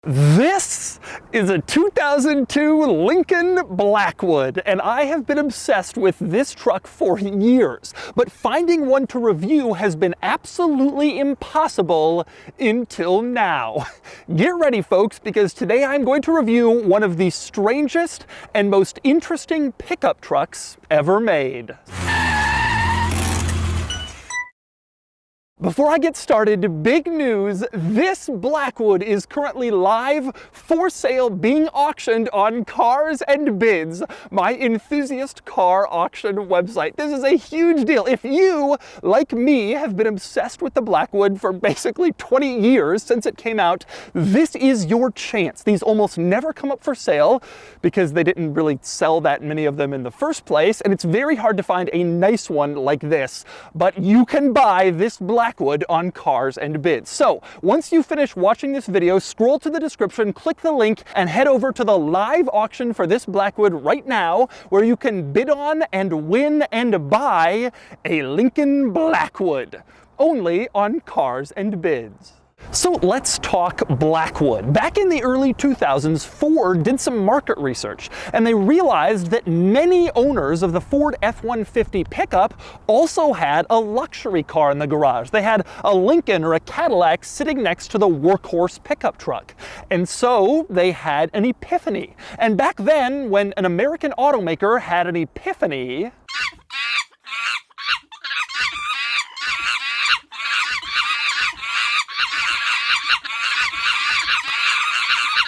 This is a 2002 Lincoln Blackwood, and I have been obsessed with this truck for years, but finding one to review has been absolutely impossible until now. Get ready, folks, because today I'm going to review one of the strangest and most interesting pickup trucks ever made. Before I get started, big news, this Blackwood is currently live for sale, being auctioned on Cars and Bids, my enthusiast car auction website. This is a huge deal. If you, like me, have been obsessed with the Blackwood for basically 20 years since it came out, this is your chance. These almost never come up for sale because they didn't really sell that many of them in the first place, and it's very hard to find a nice one like this. But you can buy this Blackwood on Cars and Bids. So once you finish watching this video, scroll to the description, click the link, and head over to the live auction for this Blackwood right now, where you can bid on and win and buy a Lincoln Blackwood, only on Cars and Bids. So let's talk Blackwood. Back in the early 2000s, Ford did some market research, and they realized that many owners of the Ford F-150 pickup also had a luxury car in the garage. They had a Lincoln or a Cadillac sitting next to the workhorse pickup truck. And so they had an epiphany. And back then, when an American automaker had an epiphany,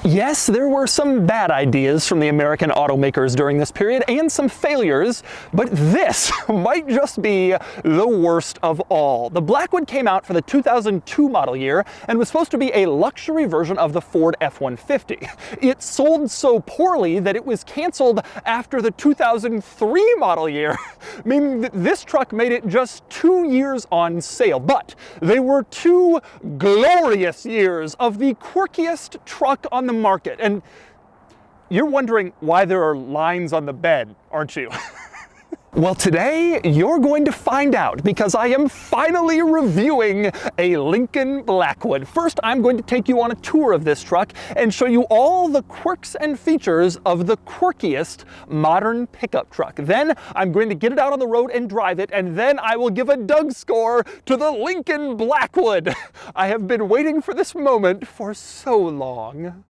yes, there were some bad ideas from the American automakers during this period and some failures, but this might just be the worst of all. The Blackwood came out for the 2002 model year and was supposed to be a luxury version of the Ford F-150. It sold so poorly that it was canceled after the 2003 model year, meaning that this truck made it just 2 years on sale. But they were 2 glorious years of the quirkiest truck on the market. And you're wondering why there are lines on the bed, aren't you? Well, today you're going to find out, because I am finally reviewing a Lincoln Blackwood. First, I'm going to take you on a tour of this truck and show you all the quirks and features of the quirkiest modern pickup truck. Then I'm going to get it out on the road and drive it, and then I will give a Doug score to the Lincoln Blackwood. I have been waiting for this moment for so long.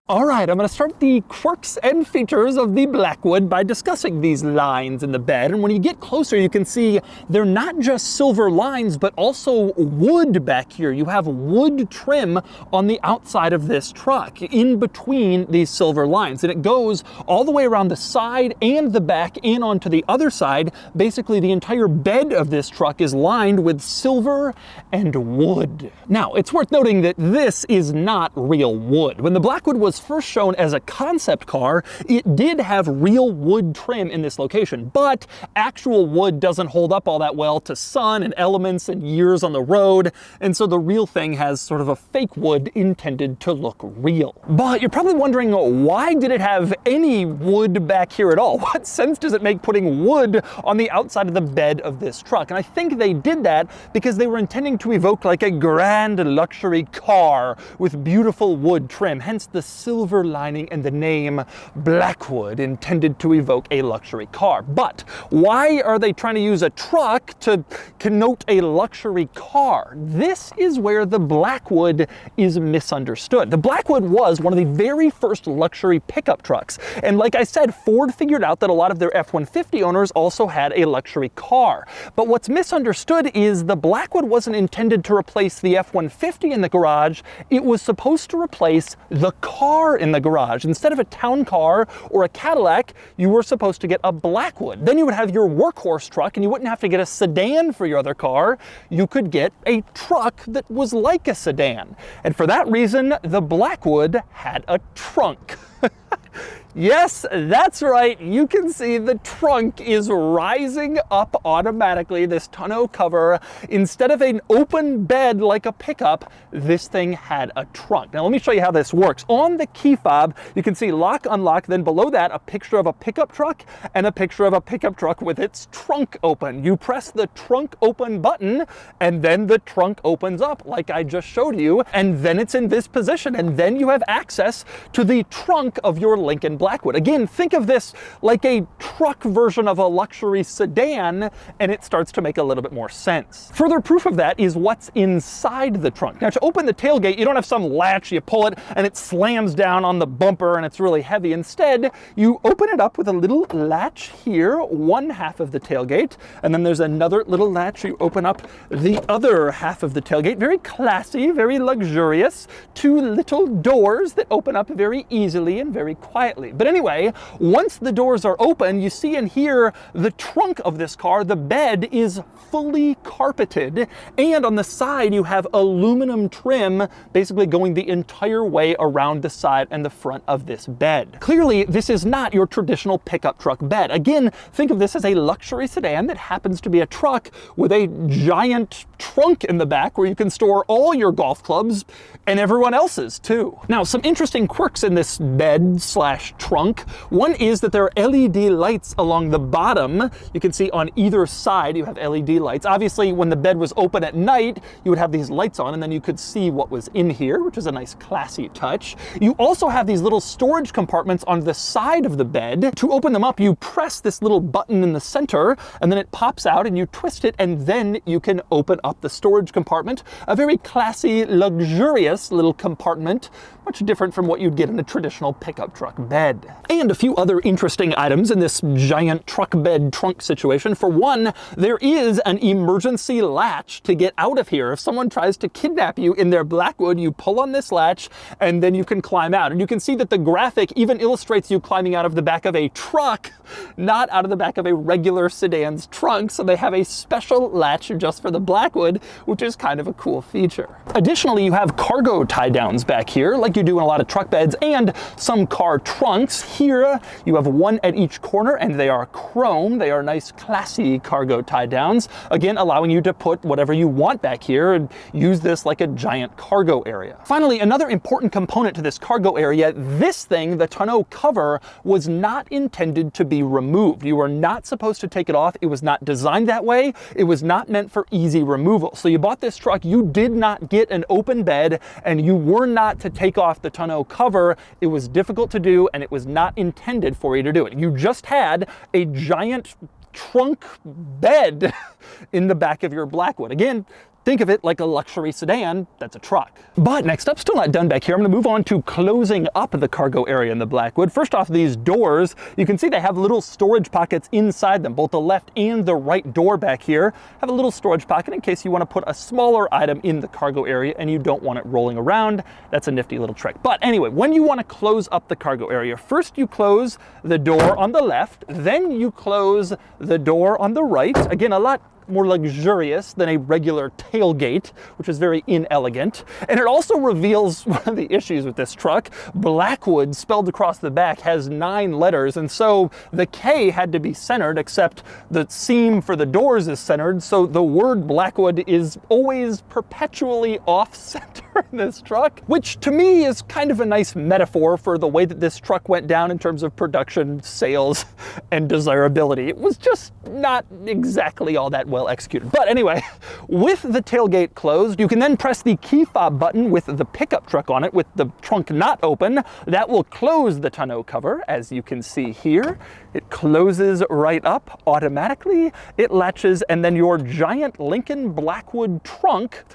All right, I'm going to start the quirks and features of the Blackwood by discussing these lines in the bed. And when you get closer, you can see they're not just silver lines, but also wood back here. You have wood trim on the outside of this truck, in between these silver lines. And it goes all the way around the side and the back and onto the other side. Basically, the entire bed of this truck is lined with silver and wood. Now, it's worth noting that this is not real wood. When the Blackwood was first shown as a concept car, it did have real wood trim in this location, but actual wood doesn't hold up all that well to sun and elements and years on the road, and so the real thing has sort of a fake wood intended to look real. But you're probably wondering, why did it have any wood back here at all? What sense does it make putting wood on the outside of the bed of this truck? And I think they did that because they were intending to evoke like a grand luxury car with beautiful wood trim, hence the silver lining and the name Blackwood, intended to evoke a luxury car. But why are they trying to use a truck to connote a luxury car? This is where the Blackwood is misunderstood. The Blackwood was one of the very first luxury pickup trucks. And like I said, Ford figured out that a lot of their F-150 owners also had a luxury car. But what's misunderstood is the Blackwood wasn't intended to replace the F-150 in the garage. It was supposed to replace the car in the garage. Instead of a town car or a Cadillac, you were supposed to get a Blackwood. Then you would have your workhorse truck, and you wouldn't have to get a sedan for your other car. You could get a truck that was like a sedan. And for that reason, the Blackwood had a trunk. Yes, that's right. You can see the trunk is rising up automatically, this tonneau cover. Instead of an open bed like a pickup, this thing had a trunk. Now let me show you how this works. On the key fob, you can see lock, unlock, then below that, a picture of a pickup truck and a picture of a pickup truck with its trunk open. You press the trunk open button and then the trunk opens up like I just showed you, and then it's in this position, and then you have access to the trunk of your Lincoln Blackwood. Again, think of this like a truck version of a luxury sedan, and it starts to make a little bit more sense. Further proof of that is what's inside the trunk. Now, to open the tailgate, you don't have some latch, you pull it and it slams down on the bumper and it's really heavy. Instead, you open it up with a little latch here, one half of the tailgate, and then there's another little latch. You open up the other half of the tailgate. Very classy, very luxurious. Two little doors that open up very easily and very quietly. But anyway, once the doors are open, you see and hear the trunk of this car. The bed is fully carpeted, and on the side you have aluminum trim basically going the entire way around the side and the front of this bed. Clearly, this is not your traditional pickup truck bed. Again, think of this as a luxury sedan that happens to be a truck with a giant trunk in the back where you can store all your golf clubs and everyone else's too. Now, some interesting quirks in this bed slash trunk. One is that there are LED lights along the bottom. You can see on either side you have LED lights. Obviously, when the bed was open at night, you would have these lights on and then you could see what was in here, which is a nice classy touch. You also have these little storage compartments on the side of the bed. To open them up, you press this little button in the center and then it pops out and you twist it and then you can open up the storage compartment. A very classy, luxurious little compartment, much different from what you'd get in a traditional pickup truck bed. And a few other interesting items in this giant truck bed trunk situation. For one, there is an emergency latch to get out of here. If someone tries to kidnap you in their Blackwood, you pull on this latch and then you can climb out. And you can see that the graphic even illustrates you climbing out of the back of a truck, not out of the back of a regular sedan's trunk. So they have a special latch just for the Blackwood, which is kind of a cool feature. Additionally, you have cargo tie downs back here, like you do in a lot of truck beds and some car trunks. Here, you have one at each corner and they are chrome. They are nice, classy cargo tie downs. Again, allowing you to put whatever you want back here and use this like a giant cargo area. Finally, another important component to this cargo area, this thing, the tonneau cover, was not intended to be removed. You were not supposed to take it off. It was not designed that way. It was not meant for easy removal. So you bought this truck, you did not get an open bed, and you were not to take off the tonneau cover. It was difficult to do, and it was not intended for you to do it. You just had a giant trunk bed in the back of your Blackwood. Again, think of it like a luxury sedan that's a truck. But next up, still not done back here, I'm gonna move on to closing up the cargo area in the Blackwood. First off, these doors, you can see they have little storage pockets inside them. Both the left and the right door back here have a little storage pocket in case you wanna put a smaller item in the cargo area and you don't want it rolling around. That's a nifty little trick. But anyway, when you wanna close up the cargo area, first you close the door on the left, then you close the door on the right. Again, a lot more luxurious than a regular tailgate, which is very inelegant. And it also reveals one of the issues with this truck. Blackwood spelled across the back has 9 letters, and so the K had to be centered, except the seam for the doors is centered, so the word Blackwood is always perpetually off-center in this truck, which to me is kind of a nice metaphor for the way that this truck went down in terms of production, sales, and desirability. It was just not exactly all that well executed. But anyway, with the tailgate closed, you can then press the key fob button with the pickup truck on it with the trunk not open. That will close the tonneau cover, as you can see here. It closes right up automatically. It latches, and then your giant Lincoln Blackwood trunk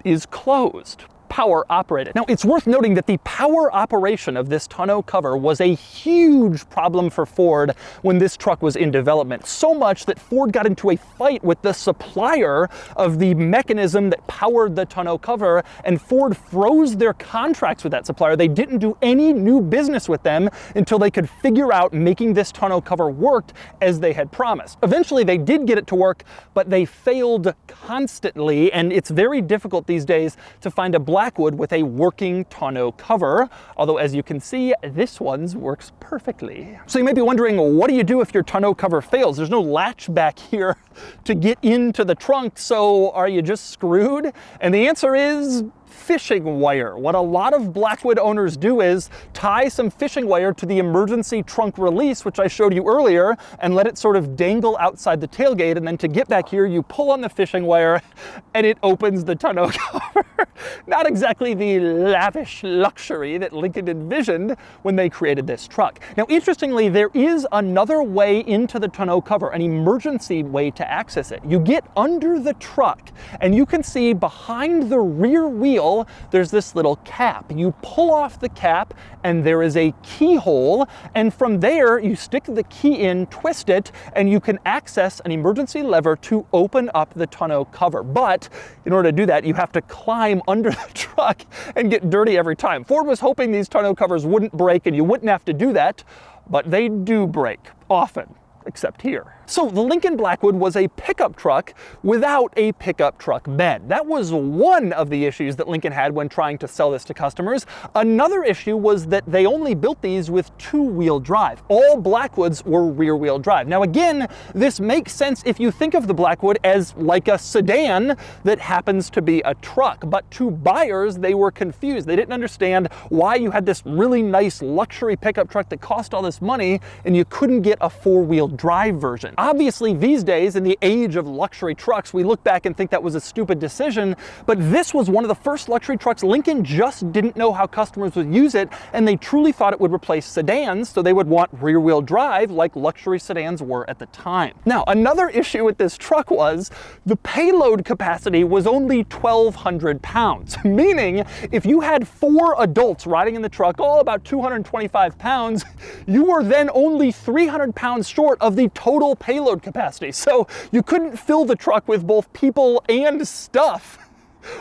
is closed. Power operated. Now, it's worth noting that the power operation of this tonneau cover was a huge problem for Ford when this truck was in development. So much that Ford got into a fight with the supplier of the mechanism that powered the tonneau cover, and Ford froze their contracts with that supplier. They didn't do any new business with them until they could figure out making this tonneau cover worked as they had promised. Eventually, they did get it to work, but they failed constantly, and it's very difficult these days to find a Blackwood with a working tonneau cover, although as you can see, this one's works perfectly. So you may be wondering, what do you do if your tonneau cover fails? There's no latch back here to get into the trunk, so are you just screwed? And the answer is fishing wire. What a lot of Blackwood owners do is tie some fishing wire to the emergency trunk release, which I showed you earlier, and let it sort of dangle outside the tailgate, and then to get back here, you pull on the fishing wire and it opens the tonneau cover. Not exactly the lavish luxury that Lincoln envisioned when they created this truck. Now, interestingly, there is another way into the tonneau cover, an emergency way to access it. You get under the truck and you can see behind the rear wheel, there's this little cap. You pull off the cap and there is a keyhole, and from there you stick the key in, twist it, and you can access an emergency lever to open up the tonneau cover. But in order to do that, you have to climb under the truck and get dirty every time. Ford was hoping these tonneau covers wouldn't break and you wouldn't have to do that, but they do break often, except here. So the Lincoln Blackwood was a pickup truck without a pickup truck bed. That was one of the issues that Lincoln had when trying to sell this to customers. Another issue was that they only built these with two-wheel drive. All Blackwoods were rear-wheel drive. Now again, this makes sense if you think of the Blackwood as like a sedan that happens to be a truck. But to buyers, they were confused. They didn't understand why you had this really nice luxury pickup truck that cost all this money and you couldn't get a four-wheel drive version. Obviously, these days, in the age of luxury trucks, we look back and think that was a stupid decision, but this was one of the first luxury trucks. Lincoln just didn't know how customers would use it, and they truly thought it would replace sedans, so they would want rear-wheel drive like luxury sedans were at the time. Now, another issue with this truck was the payload capacity was only 1,200 pounds, meaning if you had 4 adults riding in the truck, all about 225 pounds, you were then only 300 pounds short of the total payload capacity. So you couldn't fill the truck with both people and stuff,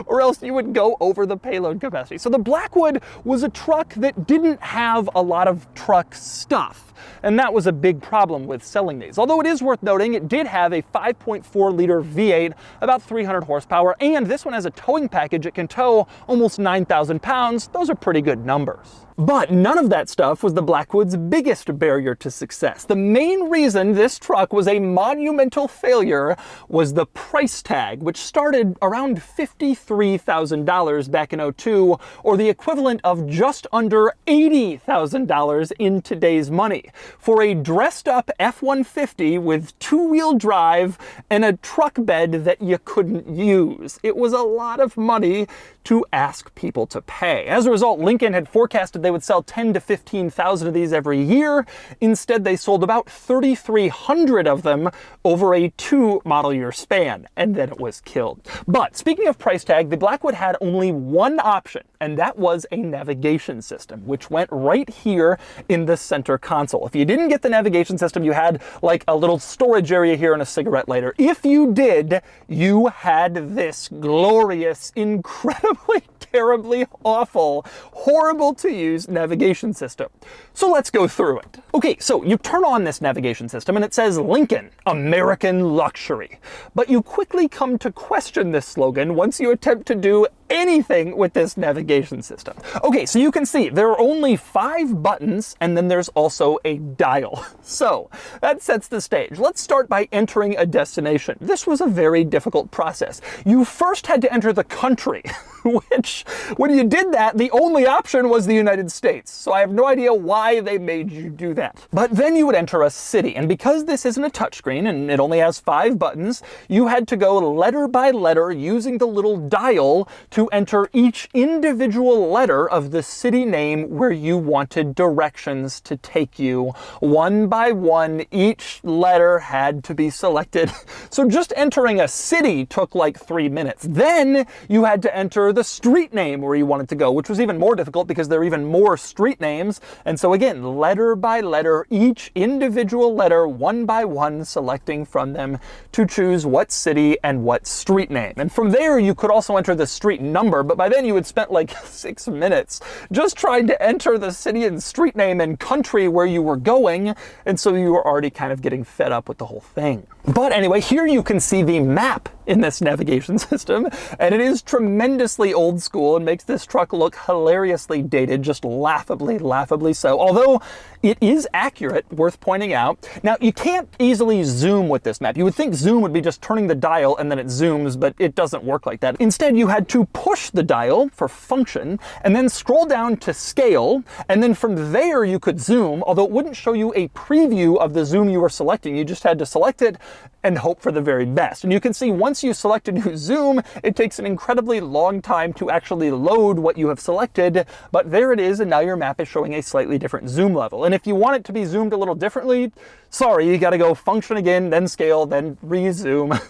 or else you would go over the payload capacity. So the Blackwood was a truck that didn't have a lot of truck stuff. And that was a big problem with selling these. Although it is worth noting, it did have a 5.4 liter V8, about 300 horsepower, and this one has a towing package. It can tow almost 9,000 pounds. Those are pretty good numbers. But none of that stuff was the Blackwood's biggest barrier to success. The main reason this truck was a monumental failure was the price tag, which started around $53,000 back in '02, or the equivalent of just under $80,000 in today's money, for a dressed-up F-150 with two-wheel drive and a truck bed that you couldn't use. It was a lot of money to ask people to pay. As a result, Lincoln had forecasted they would sell 10 to 15,000 of these every year. Instead, they sold about 3,300 of them over a 2 model year span, and then it was killed. But speaking of price tag, the Blackwood had only one option, and that was a navigation system, which went right here in the center console. If you didn't get the navigation system, you had like a little storage area here and a cigarette lighter. If you did, you had this glorious, incredibly terribly awful, horrible to use navigation system. So let's go through it. Okay, so you turn on this navigation system and it says Lincoln, American luxury. But you quickly come to question this slogan once you attempt to do anything with this navigation system. Okay, so you can see there are only 5 buttons and then there's also a dial. So that sets the stage. Let's start by entering a destination. This was a very difficult process. You first had to enter the country, which when you did that, the only option was the United States. So I have no idea why they made you do that. But then you would enter a city, and because this isn't a touchscreen and it only has 5 buttons, you had to go letter by letter using the little dial to enter each individual letter of the city name where you wanted directions to take you. One by one, each letter had to be selected. So just entering a city took like 3 minutes. Then you had to enter the street name where you wanted to go, which was even more difficult because there are even more street names. And so again, letter by letter, each individual letter, one by one, selecting from them to choose what city and what street name. And from there, you could also enter the street number, but by then you had spent like 6 minutes just trying to enter the city and street name and country where you were going, and so you were already kind of getting fed up with the whole thing. But anyway, here you can see the map in this navigation system, and it is tremendously old school and makes this truck look hilariously dated, just laughably so. Although it is accurate, worth pointing out. Now, you can't easily zoom with this map. You would think zoom would be just turning the dial and then it zooms, but it doesn't work like that. Instead, you had to push the dial for function and then scroll down to scale, and then from there you could zoom, although it wouldn't show you a preview of the zoom you were selecting. You just had to select it and hope for the very best. And you can see once you select a new zoom, it takes an incredibly long time to actually load what you have selected, but there it is, and now your map is showing a slightly different zoom level. And if you want it to be zoomed a little differently, sorry, you gotta go function again, then scale, then rezoom.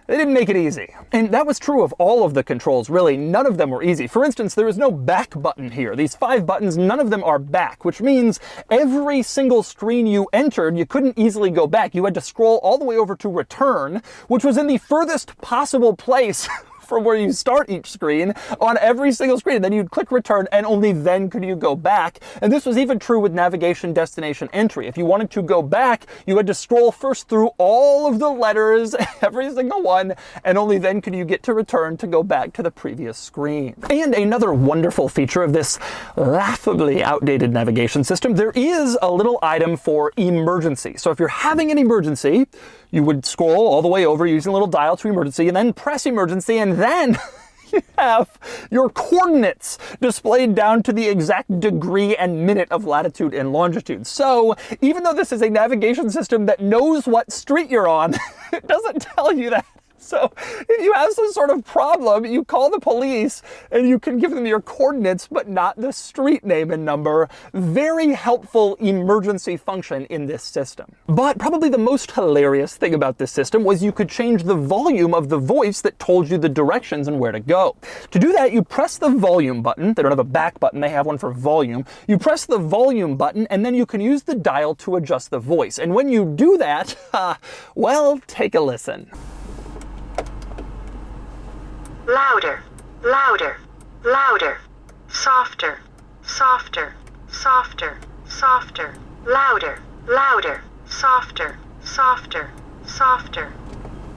They didn't make it easy. And that was true of all of the controls, really. None of them were easy. For instance, there is no back button here. These 5 buttons, none of them are back, which means every single screen you entered, you couldn't easily go back. You had to scroll all the way over to return, which was in the furthest possible place from where you start each screen on every single screen. And then you'd click return, and only then could you go back. And this was even true with navigation destination entry. If you wanted to go back, you had to scroll first through all of the letters, every single one, and only then could you get to return to go back to the previous screen. And another wonderful feature of this laughably outdated navigation system, there is a little item for emergency. So if you're having an emergency, you would scroll all the way over using a little dial to emergency, and then press emergency, and then you have your coordinates displayed down to the exact degree and minute of latitude and longitude. So even though this is a navigation system that knows what street you're on, it doesn't tell you that. So if you have some sort of problem, you call the police and you can give them your coordinates, but not the street name and number. Very helpful emergency function in this system. But probably the most hilarious thing about this system was you could change the volume of the voice that told you the directions and where to go. To do that, you press the volume button. They don't have a back button, they have one for volume. You press the volume button, and then you can use the dial to adjust the voice. And when you do that, well, take a listen. Louder, louder, louder, softer, softer, softer, softer, louder, louder, softer, softer, softer.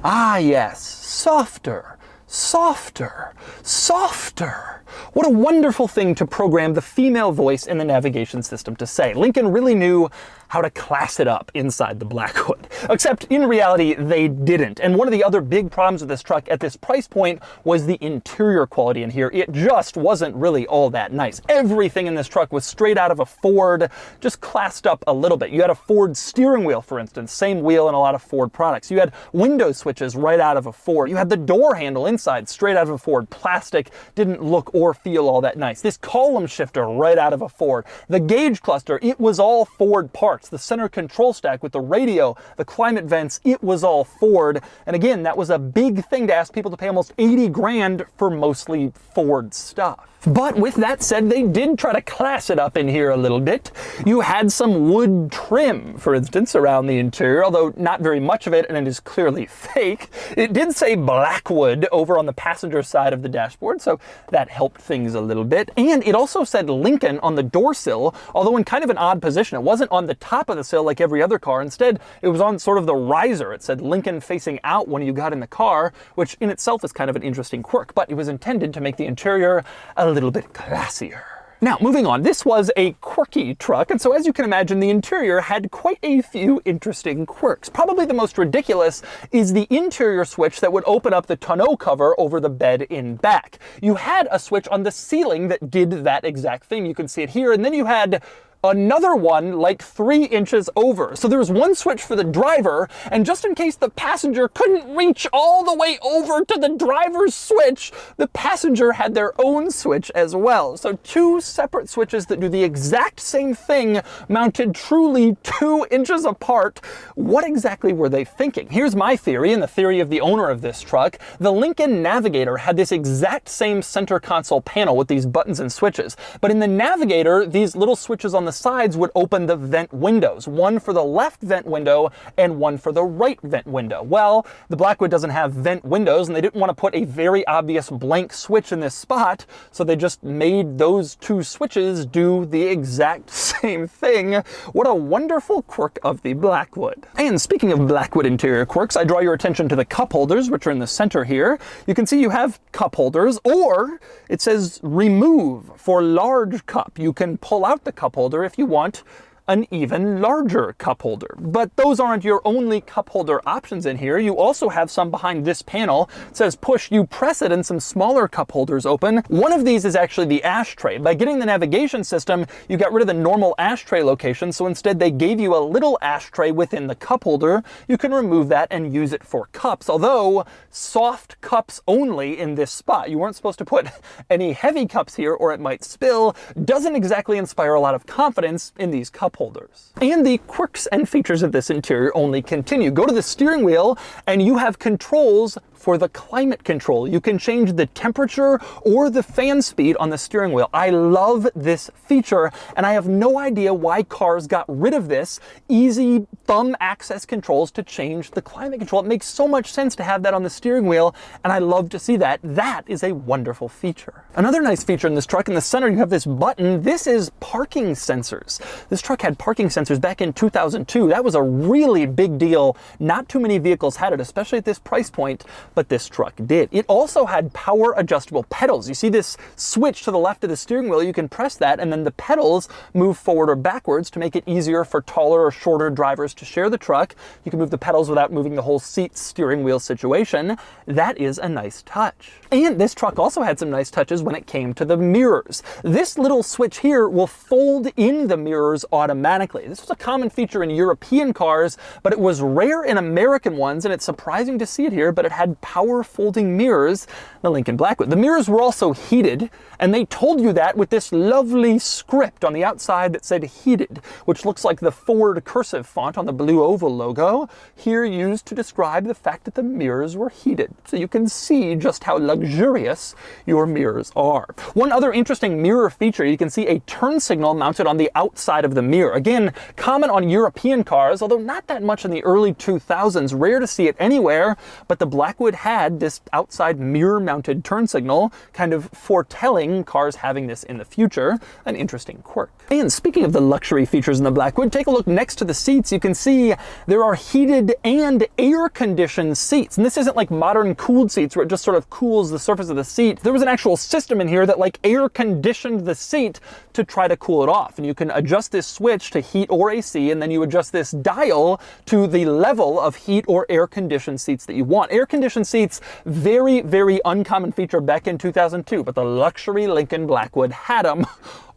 Ah yes, softer, softer, softer. What a wonderful thing to program the female voice in the navigation system to say. Lincoln really knew how to class it up inside the Blackwood. Except in reality, they didn't. And one of the other big problems with this truck at this price point was the interior quality in here. It just wasn't really all that nice. Everything in this truck was straight out of a Ford, just classed up a little bit. You had a Ford steering wheel, for instance, same wheel in a lot of Ford products. You had window switches right out of a Ford. You had the door handle inside, straight out of a Ford. Plastic, didn't look or feel all that nice. This column shifter right out of a Ford. The gauge cluster, it was all Ford parts. The center control stack with the radio, the climate vents, it was all Ford. And again, that was a big thing to ask people to pay almost 80 grand for mostly Ford stuff. But with that said, they did try to class it up in here a little bit. You had some wood trim, for instance, around the interior, although not very much of it, and it is clearly fake. It did say Blackwood over on the passenger side of the dashboard, so that helped things a little bit. And it also said Lincoln on the door sill, although in kind of an odd position. It wasn't on the top of the sill like every other car. Instead, it was on sort of the riser. It said Lincoln facing out when you got in the car, which in itself is kind of an interesting quirk, but it was intended to make the interior a little bit classier. Now, moving on, this was a quirky truck, and so as you can imagine, the interior had quite a few interesting quirks. Probably the most ridiculous is the interior switch that would open up the tonneau cover over the bed in back. You had a switch on the ceiling that did that exact thing. You can see it here, and then you had another one like 3 inches over. So there was one switch for the driver, and just in case the passenger couldn't reach all the way over to the driver's switch, the passenger had their own switch as well. So 2 separate switches that do the exact same thing mounted truly 2 inches apart. What exactly were they thinking? Here's my theory, and the theory of the owner of this truck. The Lincoln Navigator had this exact same center console panel with these buttons and switches, but in the Navigator, these little switches on the sides would open the vent windows, one for the left vent window and one for the right vent window. Well, the Blackwood doesn't have vent windows, and they didn't want to put a very obvious blank switch in this spot, so they just made those two switches do the exact same thing. What a wonderful quirk of the Blackwood. And speaking of Blackwood interior quirks, I draw your attention to the cup holders, which are in the center here. You can see you have cup holders, or it says remove for large cup. You can pull out the cup holder if you want an even larger cup holder. But those aren't your only cup holder options in here. You also have some behind this panel. It says push, you press it and some smaller cup holders open. One of these is actually the ashtray. By getting the navigation system, you got rid of the normal ashtray location, so instead they gave you a little ashtray within the cup holder. You can remove that and use it for cups, although soft cups only in this spot. You weren't supposed to put any heavy cups here or it might spill. Doesn't exactly inspire a lot of confidence in these cup holders. And the quirks and features of this interior only continue. Go to the steering wheel and you have controls for the climate control. You can change the temperature or the fan speed on the steering wheel. I love this feature, and I have no idea why cars got rid of this easy thumb access controls to change the climate control. It makes so much sense to have that on the steering wheel, and I love to see that. That is a wonderful feature. Another nice feature in this truck, in the center you have this button. This is parking sensors. This truck had parking sensors back in 2002. That was a really big deal. Not too many vehicles had it, especially at this price point, but this truck did. It also had power adjustable pedals. You see this switch to the left of the steering wheel, you can press that and then the pedals move forward or backwards to make it easier for taller or shorter drivers to share the truck. You can move the pedals without moving the whole seat steering wheel situation. That is a nice touch. And this truck also had some nice touches when it came to the mirrors. This little switch here will fold in the mirrors automatically. This was a common feature in European cars, but it was rare in American ones, and it's surprising to see it here, but it had power folding mirrors, the Lincoln Blackwood. The mirrors were also heated, and they told you that with this lovely script on the outside that said heated, which looks like the Ford cursive font on the blue oval logo, here used to describe the fact that the mirrors were heated. So you can see just how luxurious your mirrors are. One other interesting mirror feature, you can see a turn signal mounted on the outside of the mirror. Again, common on European cars, although not that much in the early 2000s, rare to see it anywhere, but the Blackwood had this outside mirror mounted turn signal, kind of foretelling cars having this in the future. An interesting quirk. And speaking of the luxury features in the Blackwood, take a look next to the seats. You can see there are heated and air conditioned seats. And this isn't like modern cooled seats where it just sort of cools the surface of the seat. There was an actual system in here that like air conditioned the seat to try to cool it off. And you can adjust this switch to heat or AC, and then you adjust this dial to the level of heat or air conditioned seats that you want. Air conditioned seats, very, very uncommon feature back in 2002, but the luxury Lincoln Blackwood had them.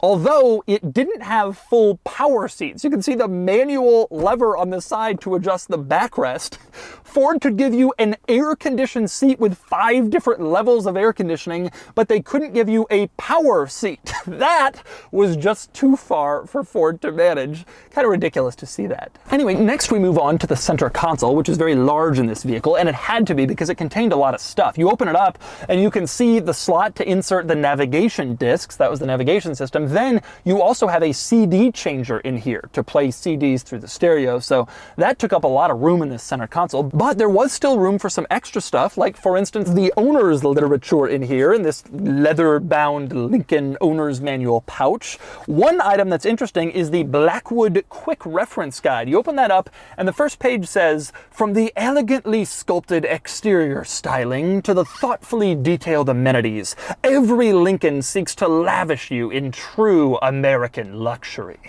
Although it didn't have full power seats. You can see the manual lever on the side to adjust the backrest. Ford could give you an air-conditioned seat with 5 different levels of air conditioning, but they couldn't give you a power seat. That was just too far for Ford to manage. Kind of ridiculous to see that. Anyway, next we move on to the center console, which is very large in this vehicle, and it had to be because it contained a lot of stuff. You open it up and you can see the slot to insert the navigation discs. That was the navigation system. Then you also have a CD changer in here to play CDs through the stereo, so that took up a lot of room in this center console, but there was still room for some extra stuff, like for instance the owner's literature in here in this leather-bound Lincoln owner's manual pouch. One item that's interesting is the Blackwood Quick Reference Guide. You open that up and the first page says, from the elegantly sculpted exterior styling to the thoughtfully detailed amenities, every Lincoln seeks to lavish you in true American luxury.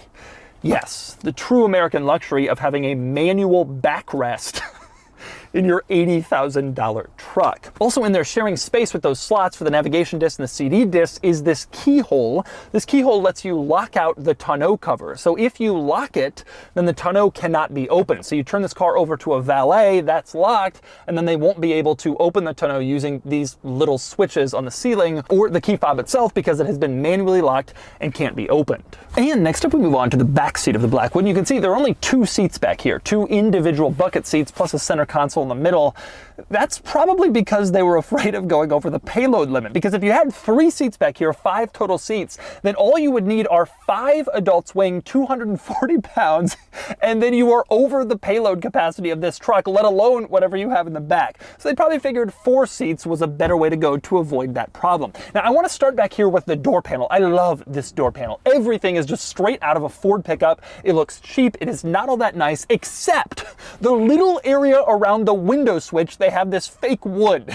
Yes, the true American luxury of having a manual backrest in your $80,000 truck. Also in there, sharing space with those slots for the navigation disc and the CD disc, is this keyhole. This keyhole lets you lock out the tonneau cover. So if you lock it, then the tonneau cannot be opened. So you turn this car over to a valet, that's locked, and then they won't be able to open the tonneau using these little switches on the ceiling or the key fob itself because it has been manually locked and can't be opened. And next up we move on to the back seat of the Blackwood. You can see there are only 2 seats back here, 2 individual bucket seats plus a center console in the middle. That's probably because they were afraid of going over the payload limit, because if you had 3 seats back here, 5 total seats, then all you would need are 5 adults weighing 240 pounds, and then you are over the payload capacity of this truck, let alone whatever you have in the back. So they probably figured 4 seats was a better way to go to avoid that problem. Now I want to start back here with the door panel. I love this door panel. Everything is just straight out of a Ford pickup. It looks cheap. It is not all that nice, except the little area around the window switch. They have this fake wood.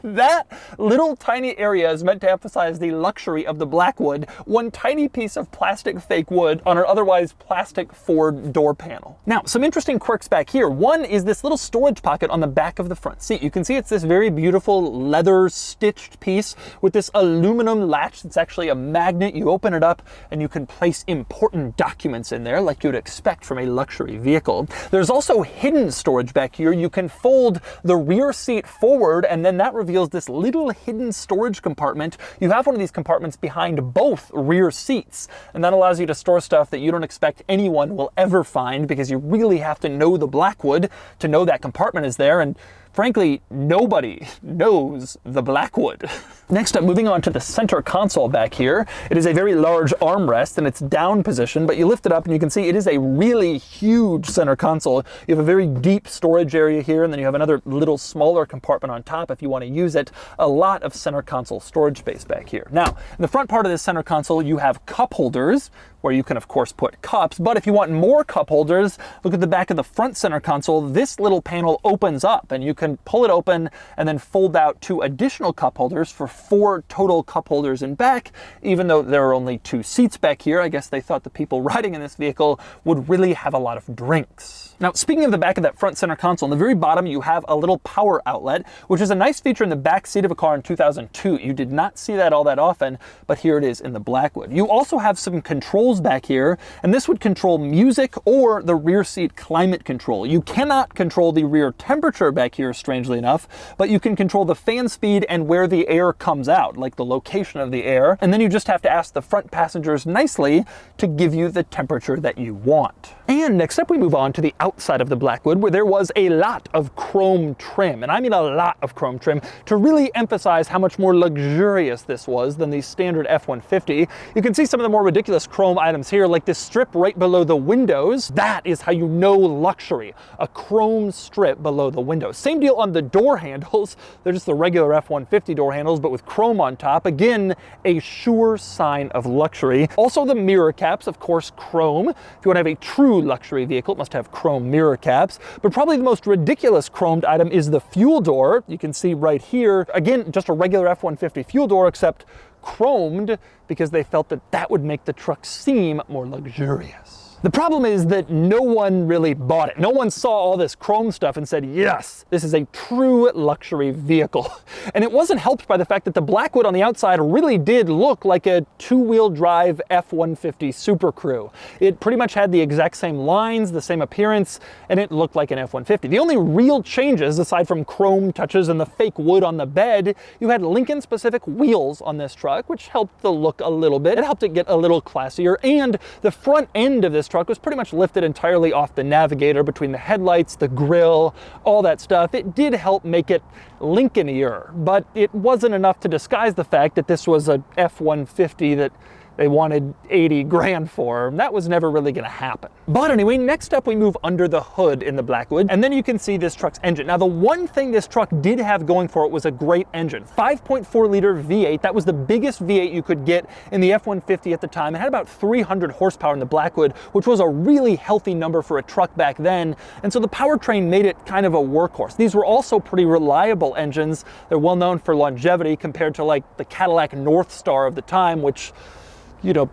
That little tiny area is meant to emphasize the luxury of the Blackwood. One tiny piece of plastic fake wood on an otherwise plastic Ford door panel. Now, some interesting quirks back here. One is this little storage pocket on the back of the front seat. You can see it's this very beautiful leather stitched piece with this aluminum latch that's actually a magnet. You open it up and you can place important documents in there like you'd expect from a luxury vehicle. There's also hidden storage back here. You can fold the rear seat forward, and then that reveals this little hidden storage compartment. You have one of these compartments behind both rear seats, and that allows you to store stuff that you don't expect anyone will ever find, because you really have to know the Blackwood to know that compartment is there, and frankly, nobody knows the Blackwood. Next up, moving on to the center console back here. It is a very large armrest and it's down position, but you lift it up and you can see it is a really huge center console. You have a very deep storage area here, and then you have another little smaller compartment on top if you want to use it. A lot of center console storage space back here. Now, in the front part of this center console, you have cup holders where you can of course put cups, but if you want more cup holders, look at the back of the front center console. This little panel opens up and you can pull it open and then fold out 2 additional cup holders for 4 total cup holders in back. Even though there are only 2 seats back here, I guess they thought the people riding in this vehicle would really have a lot of drinks. Now, speaking of the back of that front center console, in the very bottom you have a little power outlet, which is a nice feature in the back seat of a car in 2002. You did not see that all that often, but here it is in the Blackwood. You also have some controls back here, and this would control music or the rear seat climate control. You cannot control the rear temperature back here, strangely enough, but you can control the fan speed and where the air comes out, like the location of the air, and then you just have to ask the front passengers nicely to give you the temperature that you want. And next up we move on to the outside of the Blackwood, where there was a lot of chrome trim, and I mean a lot of chrome trim, to really emphasize how much more luxurious this was than the standard F-150. You can see some of the more ridiculous chrome items here, like this strip right below the windows. That is how you know luxury, a chrome strip below the windows. Same deal on the door handles. They're just the regular F-150 door handles, but with chrome on top. Again, a sure sign of luxury. Also the mirror caps, of course, chrome. If you want to have a true luxury vehicle, it must have chrome mirror caps. But probably the most ridiculous chromed item is the fuel door. You can see right here, again, just a regular F-150 fuel door, except chromed, because they felt that that would make the truck seem more luxurious. The problem is that no one really bought it. No one saw all this chrome stuff and said, yes, this is a true luxury vehicle. And it wasn't helped by the fact that the Blackwood on the outside really did look like a 2-wheel drive F-150 Super Crew. It pretty much had the exact same lines, the same appearance, and it looked like an F-150. The only real changes, aside from chrome touches and the fake wood on the bed, you had Lincoln-specific wheels on this truck, which helped the look a little bit. It helped it get a little classier, and the front end of this truck was pretty much lifted entirely off the Navigator between the headlights, the grille, all that stuff. It did help make it Lincolnier, but it wasn't enough to disguise the fact that this was a F-150 that they wanted 80 grand for. That was never really gonna happen. But anyway, next up we move under the hood in the Blackwood, and then you can see this truck's engine. Now the one thing this truck did have going for it was a great engine. 5.4 liter V8, that was the biggest V8 you could get in the F-150 at the time. It had about 300 horsepower in the Blackwood, which was a really healthy number for a truck back then, and so the powertrain made it kind of a workhorse. These were also pretty reliable engines. They're well known for longevity compared to like the Cadillac Northstar of the time, which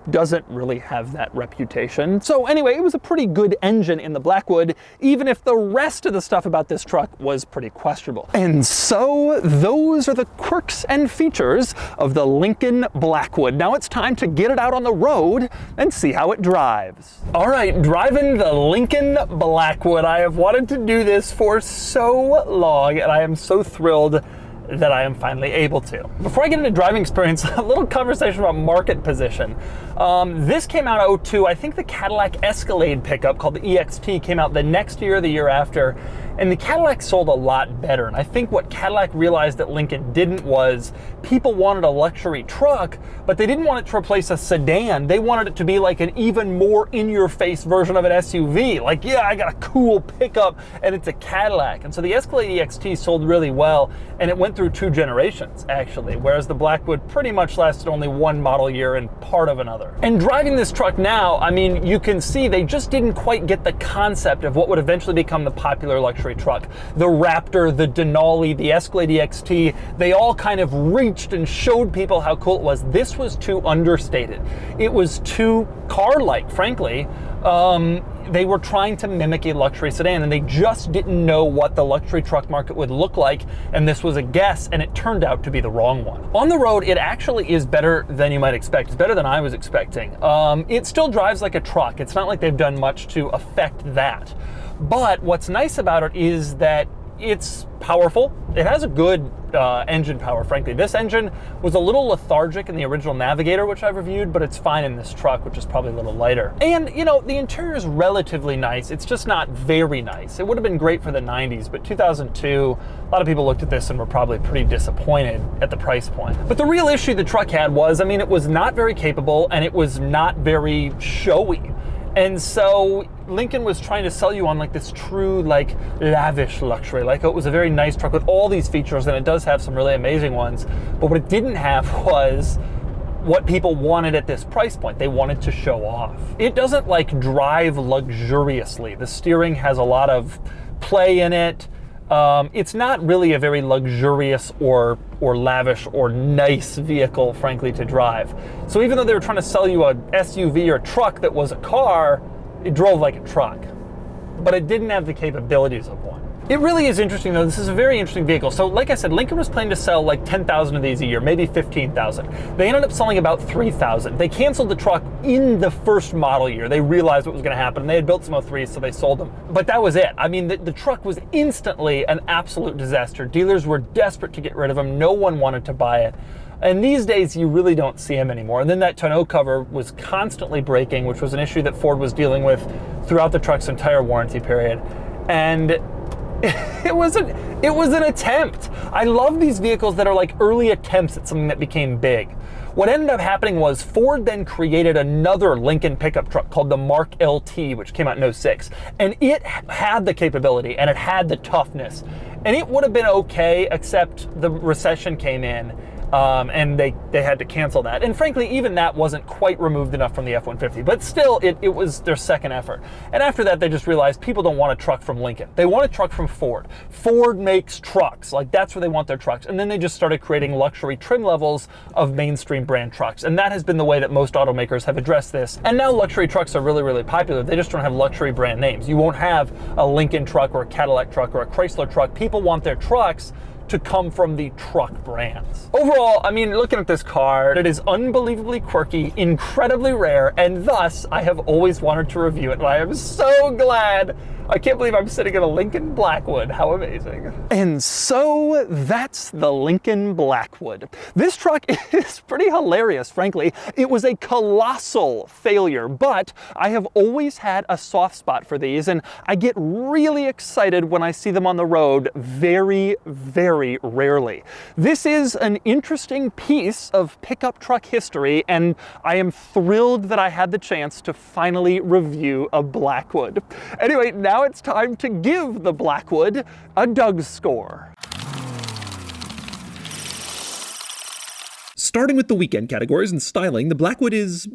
doesn't really have that reputation. So anyway, it was a pretty good engine in the Blackwood, even if the rest of the stuff about this truck was pretty questionable. And so those are the quirks and features of the Lincoln Blackwood. Now it's time to get it out on the road and see how it drives. All right, driving the Lincoln Blackwood. I have wanted to do this for so long, and I am so thrilled that I am finally able to. Before I get into driving experience, a little conversation about market position. This came out in 2002. I think the Cadillac Escalade pickup called the EXT came out the next year or the year after, And the Cadillac sold a lot better. And I think what Cadillac realized that Lincoln didn't was people wanted a luxury truck, but they didn't want it to replace a sedan. They wanted it to be like an even more in-your-face version of an SUV. Like, yeah, I got a cool pickup and it's a Cadillac. And so the Escalade EXT sold really well, and it went through 2 generations, actually, whereas the Blackwood pretty much lasted only 1 model year and part of another. And driving this truck now, I mean, you can see they just didn't quite get the concept of what would eventually become the popular luxury truck. The Raptor, the Denali, the Escalade EXT, they all kind of reached and showed people how cool it was. This was too understated. It was too car-like, frankly. They were trying to mimic a luxury sedan, and they just didn't know what the luxury truck market would look like, and this was a guess, and it turned out to be the wrong one. On the road, it actually is better than you might expect. It's better than I was expecting. It still drives like a truck. It's not like they've done much to affect that. But what's nice about it is that it's powerful. It has a good engine power, frankly. This engine was a little lethargic in the original Navigator, which I've reviewed, but it's fine in this truck, which is probably a little lighter. And, you know, the interior is relatively nice. It's just not very nice. It would have been great for the 90s, but 2002, a lot of people looked at this and were probably pretty disappointed at the price point. But the real issue the truck had was, I mean, it was not very capable and it was not very showy. And so Lincoln was trying to sell you on like this true, like, lavish luxury. Like, it was a very nice truck with all these features, and it does have some really amazing ones. But what it didn't have was what people wanted at this price point. They wanted to show off. It doesn't like drive luxuriously. The steering has a lot of play in it. It's not really a very luxurious or lavish or nice vehicle, frankly, to drive. So even though they were trying to sell you a SUV or truck that was a car, it drove like a truck. But it didn't have the capabilities of one. It really is interesting, though. This is a very interesting vehicle. So like I said, Lincoln was planning to sell like 10,000 of these a year, maybe 15,000. They ended up selling about 3,000. They canceled the truck in the first model year. They realized what was going to happen. They had built some 03s, so they sold them. But that was it. I mean, the truck was instantly an absolute disaster. Dealers were desperate to get rid of them. No one wanted to buy it. And these days, you really don't see them anymore. And then that tonneau cover was constantly breaking, which was an issue that Ford was dealing with throughout the truck's entire warranty period. And it was an attempt. I love these vehicles that are like early attempts at something that became big. What ended up happening was Ford then created another Lincoln pickup truck called the Mark LT, which came out in 06. And it had the capability and it had the toughness. And it would have been okay, except the recession came in. And they had to cancel that. And frankly, even that wasn't quite removed enough from the F-150, but still, it was their second effort. And after that, they just realized people don't want a truck from Lincoln. They want a truck from Ford. Ford makes trucks. Like, that's where they want their trucks. And then they just started creating luxury trim levels of mainstream brand trucks. And that has been the way that most automakers have addressed this. And now luxury trucks are really, really popular. They just don't have luxury brand names. You won't have a Lincoln truck or a Cadillac truck or a Chrysler truck. People want their trucks to come from the truck brands. Overall, I mean, looking at this car, it is unbelievably quirky, incredibly rare, and thus I have always wanted to review it, and I am so glad. I can't believe I'm sitting in a Lincoln Blackwood. How amazing. And so that's the Lincoln Blackwood. This truck is pretty hilarious, frankly. It was a colossal failure, but I have always had a soft spot for these, and I get really excited when I see them on the road very, very rarely. This is an interesting piece of pickup truck history, and I am thrilled that I had the chance to finally review a Blackwood. Anyway, now it's time to give the Blackwood a Doug's score. Starting with the weekend categories and styling, the Blackwood is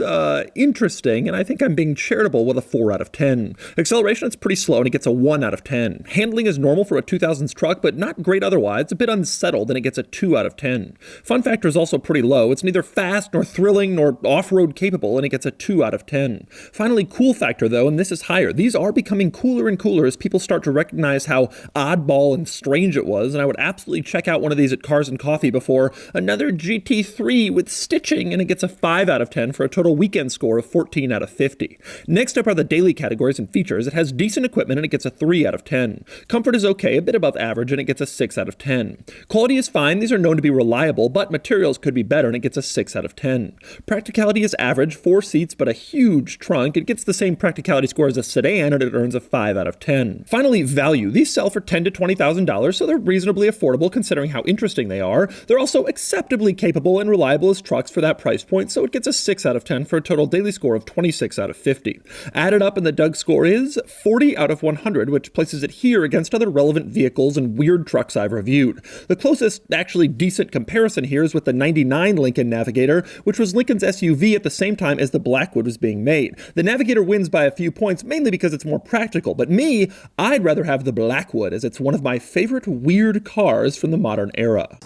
interesting, and I think I'm being charitable with a 4 out of 10. Acceleration, it's pretty slow, and it gets a 1 out of 10. Handling is normal for a 2000s truck, but not great otherwise. It's a bit unsettled, and it gets a 2 out of 10. Fun factor is also pretty low. It's neither fast, nor thrilling, nor off-road capable, and it gets a 2 out of 10. Finally, cool factor, though, and this is higher. These are becoming cooler and cooler as people start to recognize how oddball and strange it was, and I would absolutely check out one of these at Cars and Coffee before another GT3 3 with stitching, and it gets a 5 out of 10 for a total weekend score of 14 out of 50. Next up are the daily categories and features. It has decent equipment, and it gets a 3 out of 10. Comfort is okay, a bit above average, and it gets a 6 out of 10. Quality is fine, these are known to be reliable, but materials could be better, and it gets a 6 out of 10. Practicality is average, 4 seats, but a huge trunk. It gets the same practicality score as a sedan, and it earns a 5 out of 10. Finally, value. These sell for $10,000 to $20,000, so they're reasonably affordable considering how interesting they are. They're also acceptably capable and reliable as trucks for that price point, so it gets a 6 out of 10 for a total daily score of 26 out of 50. Added up in the Doug score is 40 out of 100, which places it here against other relevant vehicles and weird trucks I've reviewed. The closest, actually decent comparison here is with the 99 Lincoln Navigator, which was Lincoln's SUV at the same time as the Blackwood was being made. The Navigator wins by a few points, mainly because it's more practical, but me, I'd rather have the Blackwood, as it's one of my favorite weird cars from the modern era.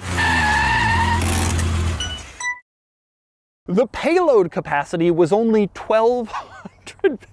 The payload capacity was only 1,200.